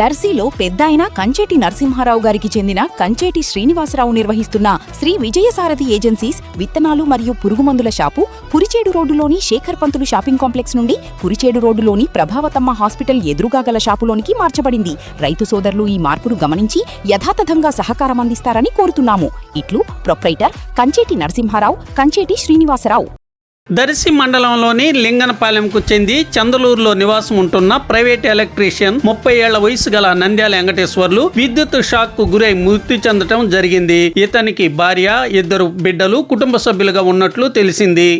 దర్శిలో పెద్దాయన కంచేటి నరసింహారావు గారికి చెందిన కంచేటి శ్రీనివాసరావు నిర్వహిస్తున్న శ్రీ విజయసారథి ఏజెన్సీస్ విత్తనాలు మరియు పురుగుమందుల షాపు కురిచేడు రోడ్డులోని శేఖర్ పంతులు షాపింగ్ కాంప్లెక్స్ నుండి కురిచేడు రోడ్డులోని ప్రభావతమ్మ హాస్పిటల్ ఎదురుగా గల షాపులోనికి మార్చబడింది. రైతు సోదరులు ఈ మార్పును గమనించి యథాతథంగా సహకారం అందిస్తారని కోరుతున్నాము. ఇట్లు ప్రొప్రైటర్ కంచేటి నరసింహారావు, కంచేటి శ్రీనివాసరావు. దర్శి మండలంలోని లింగనపాలెంకు చెంది చందలూరులో నివాసం ఉంటున్న ప్రైవేట్ ఎలక్ట్రీషియన్ 30 ఏళ్ల వయసు గల నంద్యాల వెంకటేశ్వర్లు విద్యుత్ షాక్ కు గురై మృతి చెందటం జరిగింది. ఇతనికి భార్య, 2 బిడ్డలు కుటుంబ సభ్యులుగా ఉన్నట్లు తెలిసింది.